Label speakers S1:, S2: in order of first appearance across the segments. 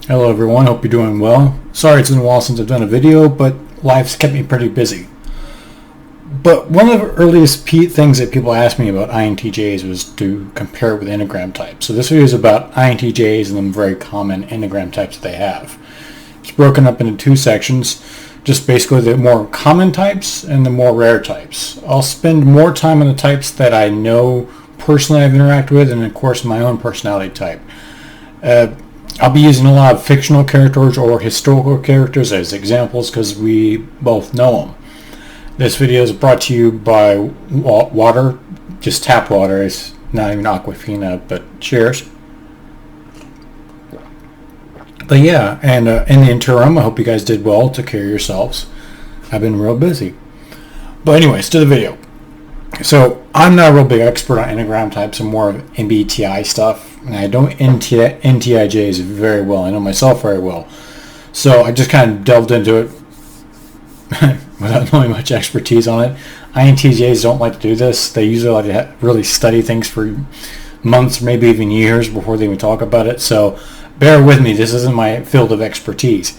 S1: Hello everyone, hope you're doing well. Sorry it's been a while since I've done a video, but life's kept me pretty busy. But one of the earliest things that people asked me about INTJs was to compare it with Enneagram types. So this video is about INTJs and the very common Enneagram types that they have. It's broken up into two sections, just basically the more common types and the more rare types. I'll spend more time on the types that I know personally I've interacted with, and of course my own personality type. I'll be using a lot of fictional characters or historical characters as examples because we both know them. This video is brought to you by water, just tap water. It's not even Aquafina, but cheers. But yeah, and in the interim, I hope you guys did well, took care of yourselves. I've been real busy. But anyways, to the video. So I'm not a real big expert on Enneagram types. I'm more of MBTI stuff. And I know NTIJs very well. I know myself very well. So I just kind of delved into it without knowing much expertise on it. INTJs don't like to do this. They usually like to really study things for months, maybe even years before they even talk about it. So bear with me. This isn't my field of expertise.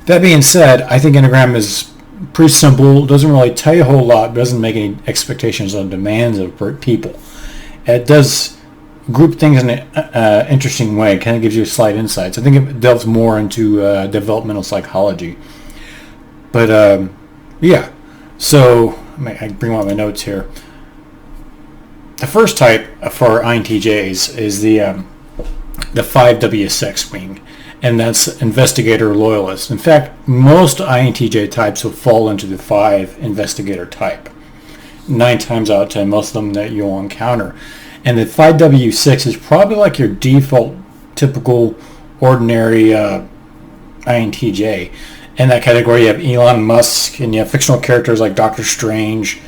S1: That being said, I think Enneagram is pretty simple. Doesn't really tell you a whole lot. Doesn't make any expectations on demands of people. It does group things in an interesting way. It kind of gives you slight insights. I think it delves more into developmental psychology. But yeah, so I bring out my notes here. The first type for INTJs is the 5W6 wing, and that's investigator loyalist. In fact, most INTJ types will fall into the 5 investigator type. 9 times out of 10, most of them that you'll encounter. And the 5W6 is probably like your default, typical, ordinary INTJ. In that category, you have Elon Musk, and you have fictional characters like Doctor Strange,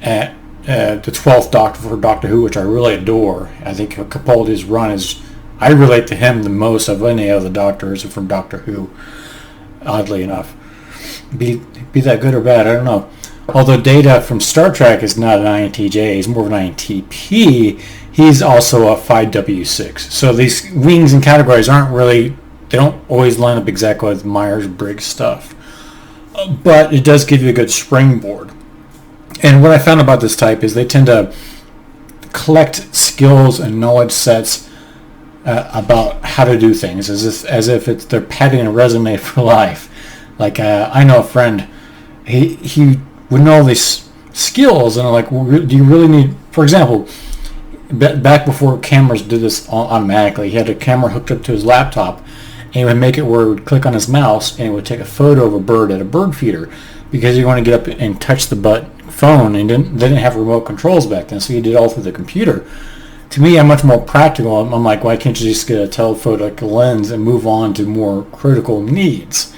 S1: the 12th Doctor for Doctor Who, which I really adore. I think Capaldi's run is, I relate to him the most of any of the Doctors from Doctor Who, oddly enough. Be that good or bad, I don't know. Although Data from Star Trek is not an INTJ, he's more of an INTP, he's also a 5W6. So these wings and categories aren't really, they don't always line up exactly with Myers-Briggs stuff. But it does give you a good springboard. And what I found about this type is they tend to collect skills and knowledge sets about how to do things, as if they're padding a resume for life. Like I know a friend, he would know all these skills, and I'm like, well, do you really need? For example, back before cameras did this automatically, he had a camera hooked up to his laptop, and he would make it where it would click on his mouse and it would take a photo of a bird at a bird feeder, because you want to get up and touch the phone, and they didn't have remote controls back then, so he did all through the computer. To me, I'm much more practical. I'm like, why can't you just get a telephoto lens and move on to more critical needs?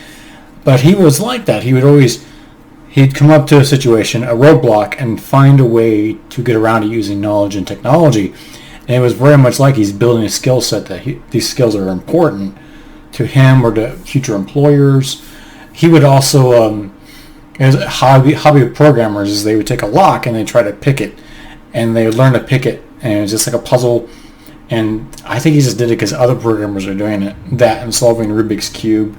S1: But he was like that. He'd come up to a situation, a roadblock, and find a way to get around it using knowledge and technology. And it was very much like he's building a skill set that these skills are important to him or to future employers. He would also, as a hobby of programmers, is they would take a lock and they try to pick it, and they would learn to pick it. And it was just like a puzzle, and I think he just did it because other programmers are doing it. That and solving Rubik's Cube.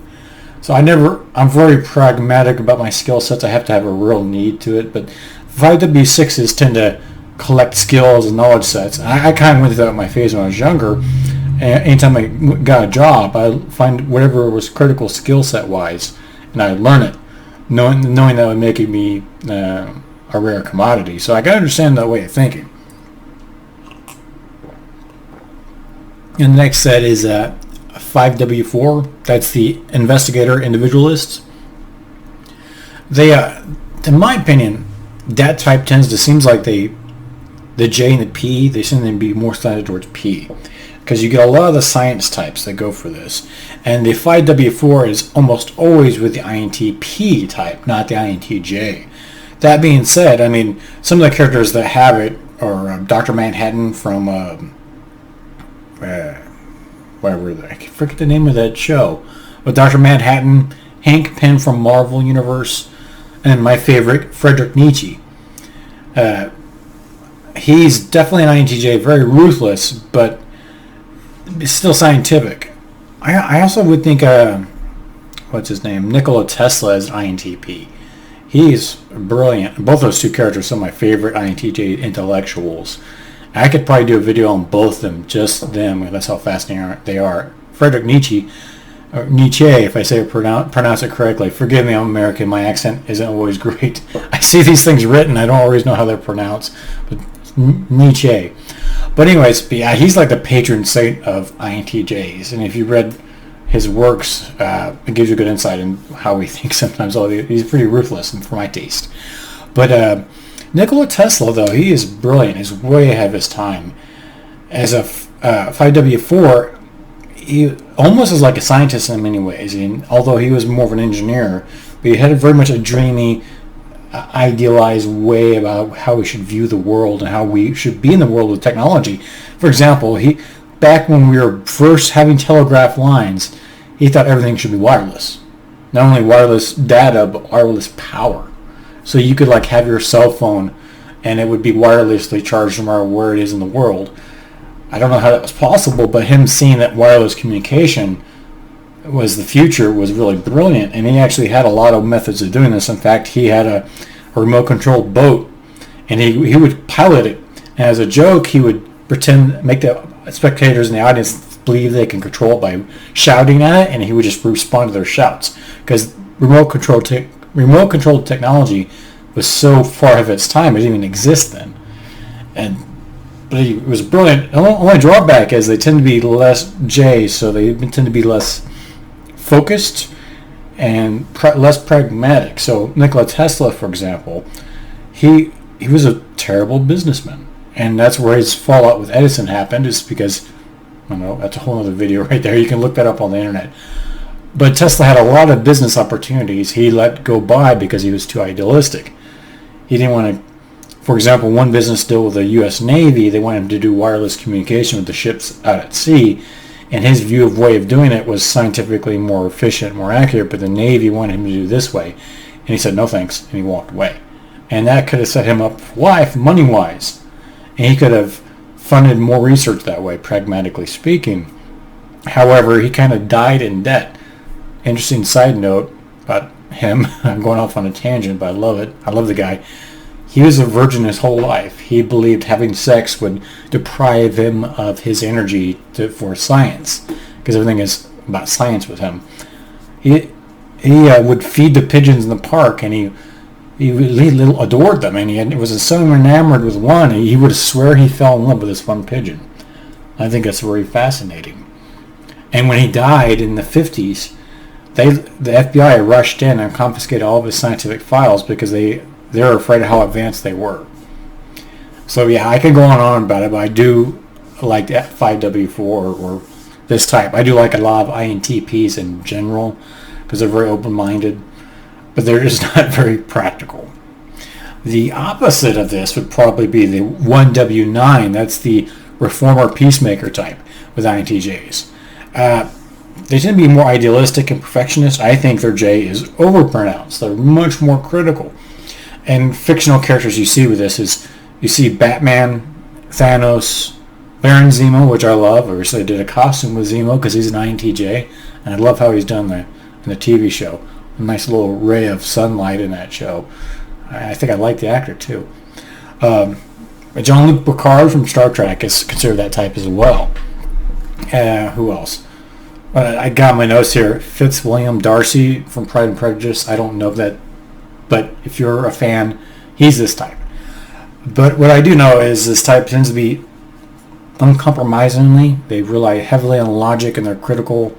S1: So I'm very pragmatic about my skill sets. I have to have a real need to it. But 5W6s tend to collect skills and knowledge sets. I kind of went through that in my phase when I was younger. And anytime I got a job, I find whatever was critical skill set wise, and I learn it, knowing that would make me a rare commodity. So I got to understand that way of thinking. And the next set is 5W4. That's the investigator individualist. They, in my opinion, that type seems like the J and the P, they seem to be more slanted towards P, because you get a lot of the science types that go for this. And the 5W4 is almost always with the INTP type, not the INTJ. That being said, I mean, some of the characters that have it are Dr. Manhattan from whatever, I forget the name of that show, but Dr. Manhattan, Hank Pym from Marvel Universe, and my favorite, Friedrich Nietzsche. He's definitely an INTJ, very ruthless, but still scientific. I also would think, what's his name? Nikola Tesla is INTP. He's brilliant. Both those two characters are some of my favorite INTJ intellectuals. I could probably do a video on both of them, just them. That's how fascinating they are. Friedrich Nietzsche, or Nietzsche, if I say pronounce it correctly. Forgive me, I'm American. My accent isn't always great. I see these things written. I don't always know how they're pronounced. But Nietzsche. But anyways, yeah, he's like the patron saint of INTJs. And if you read his works, it gives you a good insight in how we think sometimes. He's pretty ruthless for my taste. But Nikola Tesla, though, he is brilliant. He's way ahead of his time. As a 5W4, he almost is like a scientist in many ways. And although he was more of an engineer, but he had very much a dreamy, idealized way about how we should view the world and how we should be in the world with technology. For example, back when we were first having telegraph lines, he thought everything should be wireless. Not only wireless data, but wireless power. So you could like have your cell phone and it would be wirelessly charged no matter where it is in the world. I don't know how that was possible, but him seeing that wireless communication was the future was really brilliant, and he actually had a lot of methods of doing this. In fact, he had a remote controlled boat, and he would pilot it, and as a joke he would make the spectators in the audience believe they can control it by shouting at it, and he would just respond to their shouts, because remote controlled technology was so far ahead of its time, it didn't even exist then. But he was brilliant. The only drawback is they tend to be less J, so they tend to be less focused and less pragmatic. So Nikola Tesla, for example, he was a terrible businessman, and that's where his fallout with Edison happened. Is because, I don't know, that's a whole other video right there. You can look that up on the internet. But Tesla had a lot of business opportunities he let go by because he was too idealistic. He didn't want to. For example, one business deal with the U.S. Navy, they wanted him to do wireless communication with the ships out at sea, and his way of doing it was scientifically more efficient, more accurate, but the Navy wanted him to do this way. And he said, no thanks, and he walked away. And that could have set him up for life, money-wise. And he could have funded more research that way, pragmatically speaking. However, he kind of died in debt. Interesting side note about him. I'm going off on a tangent, but I love it. I love the guy. He was a virgin his whole life. He believed having sex would deprive him of his energy for science, because everything is about science with him. He would feed the pigeons in the park, and he adored them, and he was so enamored with one, he would swear he fell in love with this one pigeon. I think that's very fascinating. And when he died in the 50s, the FBI rushed in and confiscated all of his scientific files because they're afraid of how advanced they were. So yeah, I could go on and on about it, but I do like 5W4 or this type. I do like a lot of INTPs in general because they're very open-minded, but they're just not very practical. The opposite of this would probably be the 1W9. That's the reformer peacemaker type with INTJs. They tend to be more idealistic and perfectionist. I think their J is overpronounced. They're much more critical. And fictional characters you see with this is you see Batman, Thanos, Baron Zemo, which I love. I recently did a costume with Zemo because he's an INTJ, and I love how he's done in the TV show. A nice little ray of sunlight in that show. I think I like the actor too. Jean-Luc Picard from Star Trek is considered that type as well. Who else? I got my notes here. Fitzwilliam Darcy from Pride and Prejudice. I don't know that, but if you're a fan, he's this type. But what I do know is this type tends to be uncompromisingly. They rely heavily on logic, and they're critical.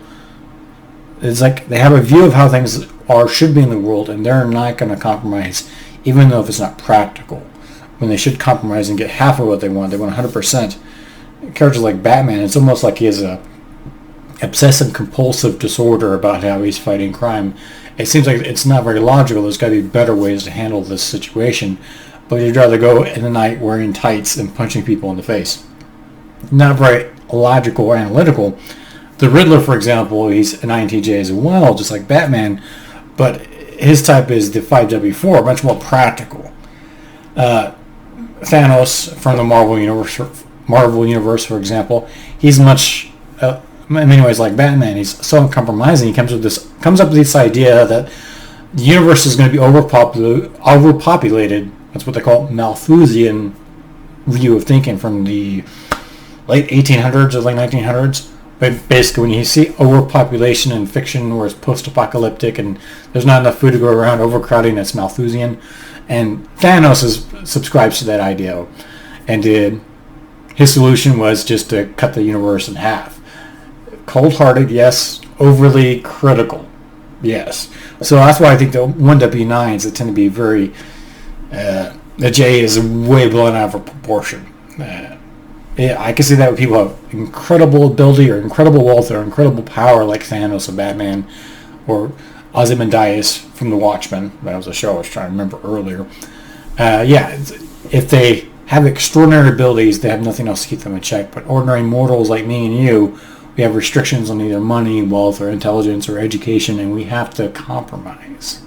S1: It's like they have a view of how things should be in the world, and they're not going to compromise, even though if it's not practical. When they should compromise and get half of what they want 100%. Characters like Batman, it's almost like he has a obsessive compulsive disorder about how he's fighting crime. It seems like it's not very logical. There's got to be better ways to handle this situation, but you'd rather go in the night wearing tights and punching people in the face. Not very logical or analytical. The Riddler, for example, he's an INTJ as well, just like Batman, but his type is the 5W4, much more practical. Thanos from the Marvel Universe, for example, he's much in many ways like Batman. He's so uncompromising. He comes up with this idea that the universe is going to be overpopulated. That's what they call Malthusian view of thinking from the late 1800s or late 1900s. But basically, when you see overpopulation in fiction where it's post-apocalyptic and there's not enough food to go around, overcrowding, that's Malthusian. And Thanos subscribes to that idea. And his solution was just to cut the universe in half. Cold-hearted, yes. Overly critical, yes. So that's why I think the 1W9s that tend to be very... the J is way blown out of proportion. Yeah, I can see that with people who have incredible ability or incredible wealth or incredible power like Thanos or Batman or Ozymandias from The Watchmen. That was a show I was trying to remember earlier. If they have extraordinary abilities, they have nothing else to keep them in check. But ordinary mortals like me and you, we have restrictions on either money, wealth, or intelligence or education, and we have to compromise.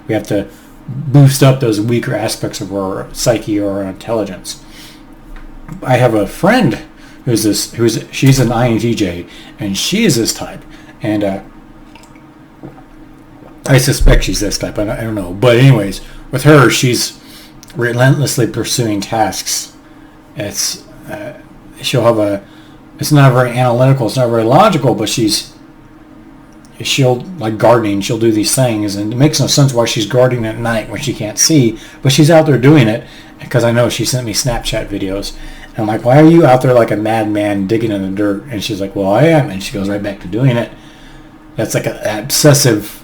S1: We have to boost up those weaker aspects of our psyche or our intelligence. I have a friend she's an INTJ, and she is this type, and I suspect she's this type. I don't know, but anyways, with her, she's relentlessly pursuing tasks. It's she'll have it's not very analytical, it's not very logical, but she'll like gardening, she'll do these things, and it makes no sense why she's gardening at night when she can't see, but she's out there doing it, because I know she sent me Snapchat videos, and I'm like, why are you out there like a madman digging in the dirt? And she's like, well, I am, and she goes right back to doing it. That's like an obsessive,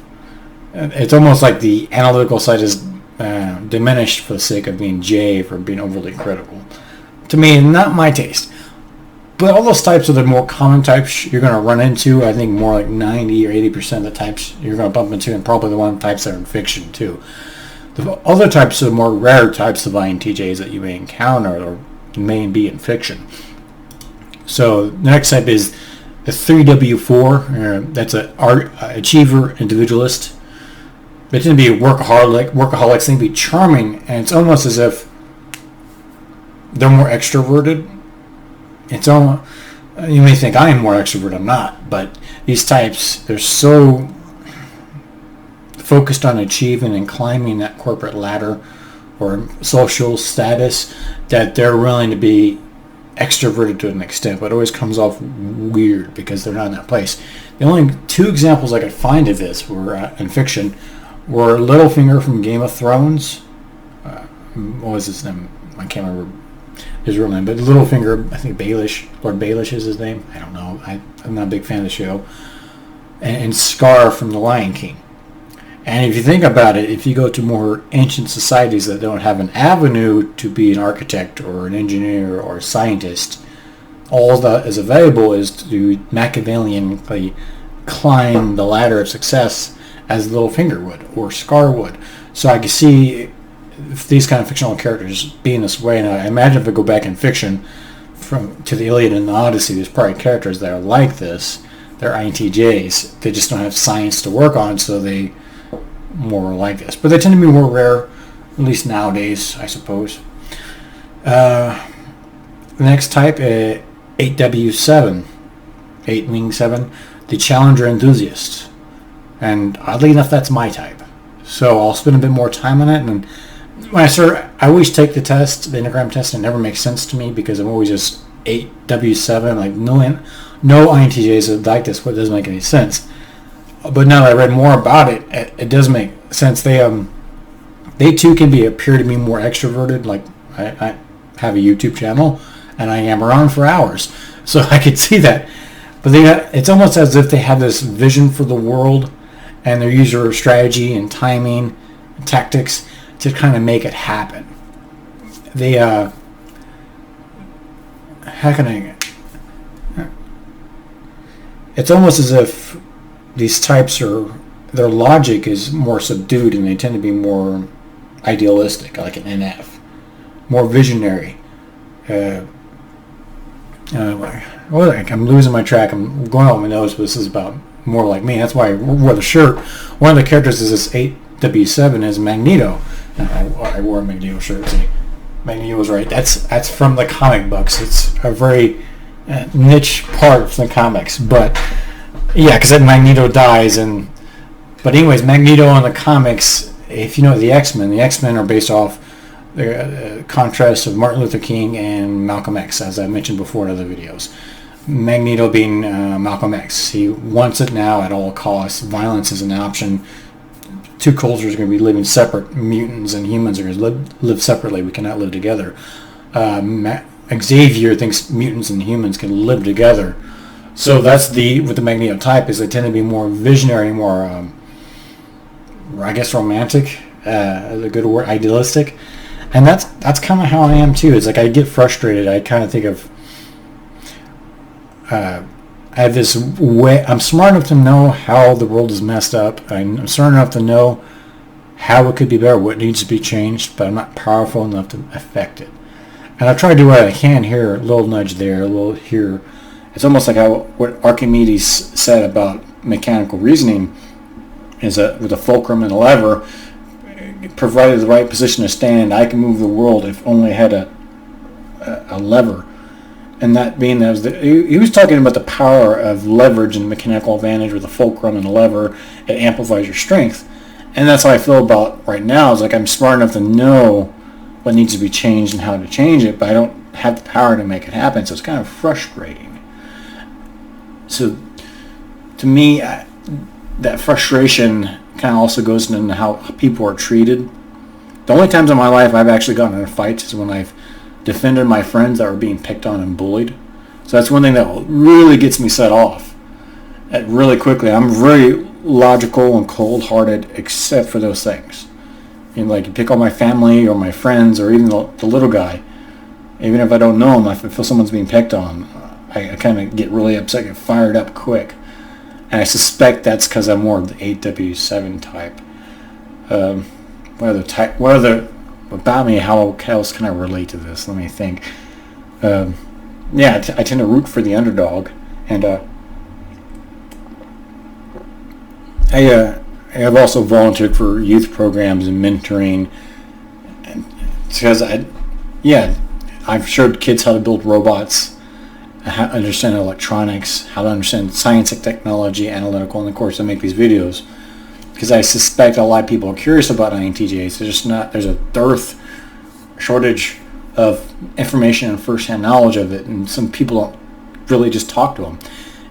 S1: it's almost like the analytical side is diminished for the sake of being J, for being overly critical. To me, not my taste. But all those types are the more common types you're going to run into. I think more like 90 or 80% of the types you're going to bump into, and probably the one types that are in fiction too. The other types are more rare types of INTJs that you may encounter or may be in fiction. So the next type is the 3W4. That's an achiever individualist. They tend to be workaholics. They can be charming, and it's almost as if they're more extroverted. It's all, you may think I am more extrovert. I'm not, but these types, they're so focused on achieving and climbing that corporate ladder or social status that they're willing to be extroverted to an extent, but it always comes off weird because they're not in that place. The only two examples I could find of this were in fiction were Littlefinger from Game of Thrones. What was his name? I can't remember his real name, but Littlefinger, I think Baelish, Lord Baelish is his name. I don't know. I'm not a big fan of the show. And Scar from The Lion King. And if you think about it, if you go to more ancient societies that don't have an avenue to be an architect or an engineer or a scientist, all that is available is to Machiavellianly climb the ladder of success as Littlefinger would or Scar would. So I can see these kind of fictional characters being this way, and I imagine if I go back in fiction to the Iliad and the Odyssey, there's probably characters that are like this. They're INTJs. They just don't have science to work on, so they more like this. But they tend to be more rare, at least nowadays, I suppose. The next type, 8W7. 8 meaning 7. The Challenger Enthusiast. And oddly enough, that's my type. So I'll spend a bit more time on it, and when I always take the test, the Enneagram test, and it never makes sense to me because I'm always just 8W7. Like no INTJs are like this. What doesn't make any sense. But now that I read more about it, it does make sense. They too can appear to be more extroverted. Like I have a YouTube channel, and I am around for hours, so I could see that. But it's almost as if they have this vision for the world, and their user strategy and timing, and tactics to kind of make it happen. They how can I? It's almost as if these types their logic is more subdued, and they tend to be more idealistic, like an NF, more visionary. I'm losing my track. I'm going off my nose, but this is about more like me. That's why I wore the shirt. One of the characters is this 8W7 is Magneto. I wore a Magneto shirt. See, Magneto was right. That's from the comic books. It's a very niche part from the comics. But yeah, because Magneto dies, but anyways, Magneto in the comics, if you know the X-Men are based off the contrast of Martin Luther King and Malcolm X, as I mentioned before in other videos. Magneto being Malcolm X. He wants it now at all costs. Violence is an option. Two cultures are going to be living separate. Mutants and humans are going to live separately. We cannot live together. Xavier thinks mutants and humans can live together. So that's with the Magneto type, is they tend to be more visionary, more, I guess, romantic, is a good word, idealistic. And that's kind of how I am too. It's like I get frustrated. I kind of think of, I have this way. I'm smart enough to know how the world is messed up. I'm smart enough to know how it could be better, what needs to be changed, but I'm not powerful enough to affect it. And I try to do what I can here, a little nudge there, a little here. It's almost like what Archimedes said about mechanical reasoning is that with a fulcrum and a lever, provided the right position to stand, I can move the world if only I had a lever. And that being that he was talking about the power of leverage and mechanical advantage with a fulcrum and a lever. It amplifies your strength. And that's how I feel about right now. It's like I'm smart enough to know what needs to be changed and how to change it, but I don't have the power to make it happen. So it's kind of frustrating. So to me, that frustration kind of also goes into how people are treated. The only times in my life I've actually gotten in fights is when I've defended my friends that were being picked on and bullied. So that's one thing that really gets me set off really quickly. I'm very logical and cold-hearted except for those things. Like you pick on my family or my friends or even the little guy. Even if I don't know him, if I feel someone's being picked on, I kind of get really upset, get fired up quick. And I suspect that's because I'm more of the 8W7 type. About me, how else can I relate to this? Let me think. I tend to root for the underdog. And I have also volunteered for youth programs and mentoring. Because I've showed kids how to build robots, how to understand electronics, how to understand science and technology, analytical, and of course I make these videos because I suspect a lot of people are curious about INTJs. There's a shortage of information and first-hand knowledge of it, and some people don't really just talk to them.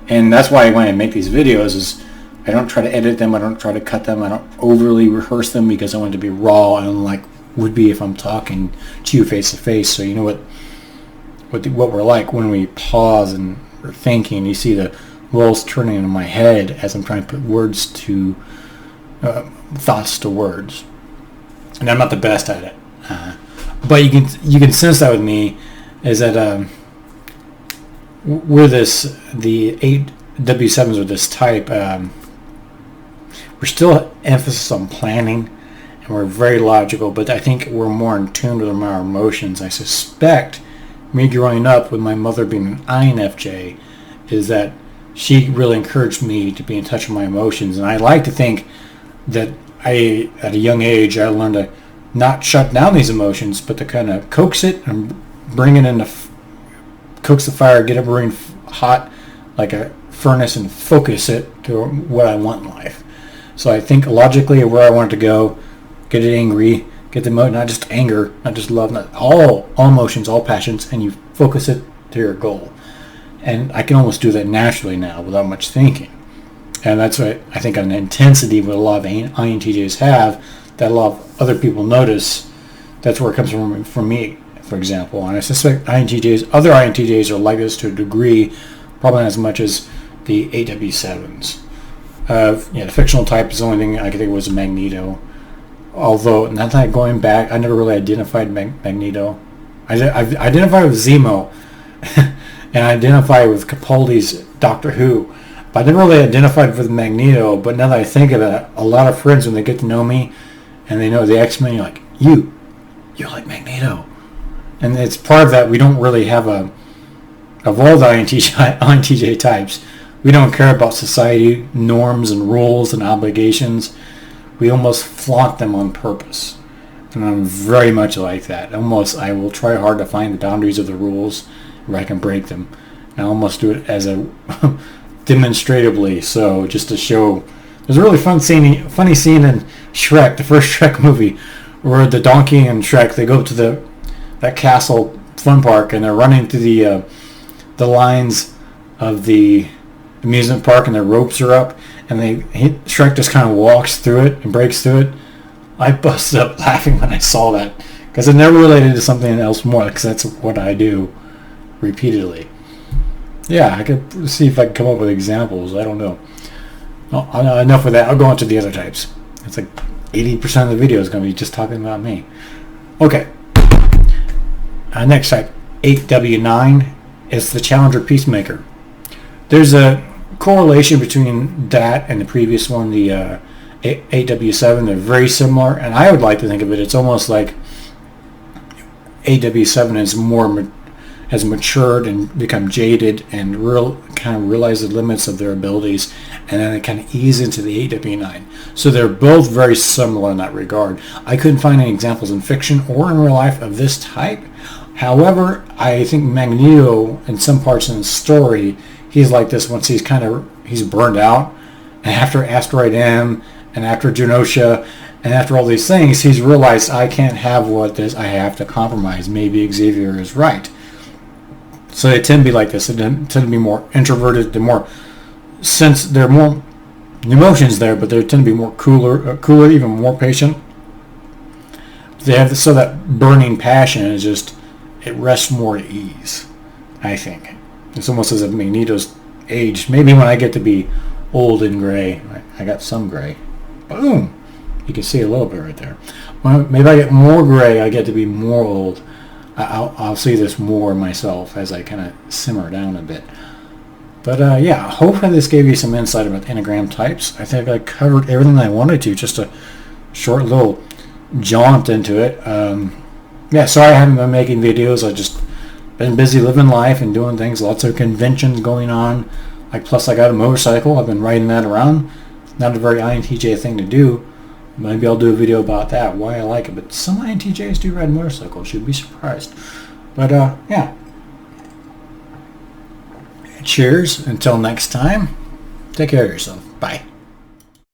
S1: And that's why when I make these videos is I don't try to edit them, I don't try to cut them, I don't overly rehearse them because I want it to be raw and like would be if I'm talking to you face to face. So you know what we're like when we pause and we're thinking. You see the wheels turning in my head as I'm trying to put words to thoughts to words, and I'm not the best at it. But you can sense that with me is that we're the 8W7s with this type. We're still emphasis on planning, and we're very logical. But I think we're more in tune with our emotions. I suspect me growing up with my mother being an INFJ is that she really encouraged me to be in touch with my emotions, and I like to think that at a young age I learned to not shut down these emotions, but to kind of coax it and bring it into coax the fire, get it burning hot like a furnace, and focus it to what I want in life. So I think logically of where I want it to go, get it angry, get the emotion, not just anger, not just love, not all emotions, all passions, and you focus it to your goal. And I can almost do that naturally now without much thinking. And that's what I think an intensity what a lot of INTJs have that a lot of other people notice. That's where it comes from me, for example. And I suspect other INTJs are like this to a degree, probably not as much as the 8W7s. The fictional type is the only thing I could think was Magneto. Although, not that going back, I never really identified Magneto. I've identified with Zemo, and I identified with Capaldi's Doctor Who. But I never really identified with Magneto. But now that I think of it, a lot of friends, when they get to know me, and they know the X-Men, you're like, you're like Magneto. And it's part of that. We don't really have of all the INTJ types, we don't care about society norms and rules and obligations. We almost flaunt them on purpose. And I'm very much like that. I will try hard to find the boundaries of the rules where I can break them. I almost do it as a demonstratively, so just to show. There's a really funny scene in Shrek, the first Shrek movie, where the donkey and Shrek, they go to that castle fun park, and they're running through the lines of the amusement park, and their ropes are up, and Shrek just kind of walks through it and breaks through it. I busted up laughing when I saw that, because it never related to something else more, because that's what I do repeatedly. Yeah, I could see if I can come up with examples. I don't know. Oh, enough with that. I'll go on to the other types. It's like 80% of the video is going to be just talking about me. Okay. Next type, 8W9, is the Challenger Peacemaker. There's a correlation between that and the previous one, the 8W7. They're very similar, and I would like to think of it's almost like 8W7 has matured and become jaded and kind of realize the limits of their abilities, and then they kind of ease into the 8W9. So they're both very similar in that regard. I couldn't find any examples in fiction or in real life of this type. However, I think Magneto, in some parts in the story, he's like this once he's burned out, and after Asteroid M and after Genosha and after all these things, he's realized, I can't have what this, I have to compromise. Maybe Xavier is right. So they tend to be like this. They tend to be more introverted. They're more emotions there, but they tend to be more cooler, even more patient. They have so that burning passion is just, it rests more at ease, I think. It's almost as if Magneto's aged. Maybe when I get to be old and gray, I got some gray. Boom! You can see a little bit right there. Well, maybe I get more gray, I get to be more old. I'll see this more myself as I kind of simmer down a bit. But yeah, hopefully this gave you some insight about Enneagram types. I think I covered everything I wanted to, just a short little jaunt into it. Yeah, sorry I haven't been making videos. I've just been busy living life and doing things. Lots of conventions going on. Plus I got a motorcycle. I've been riding that around. Not a very INTJ thing to do. Maybe I'll do a video about that, why I like it. But some INTJs do ride motorcycles. You'd be surprised. But yeah. Cheers. Until next time. Take care of yourself. Bye.